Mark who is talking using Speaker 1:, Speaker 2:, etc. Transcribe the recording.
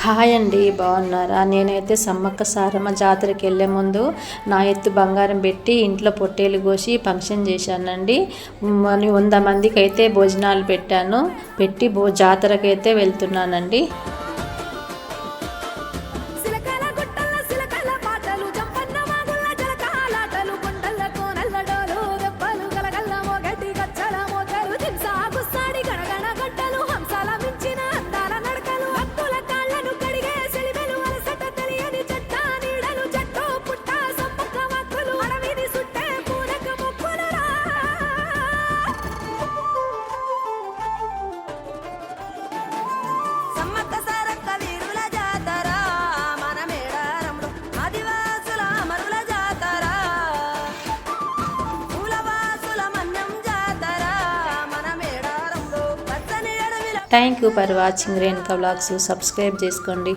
Speaker 1: Hi అండి, బాగున్నారా? నేనైతే సమ్మక్క సారమ్మ జాతరకి వెళ్ళే ముందు నా ఎత్తు బంగారం పెట్టి ఇంట్లో పొట్టేలు కోసి ఫంక్షన్ చేశానండి. 100 మందికి అయితే భోజనాలు పెట్టి జాతరకి అయితే వెళ్తున్నానండి. Thank you for watching Renuka vlogs. Subscribe చేసుకోండి.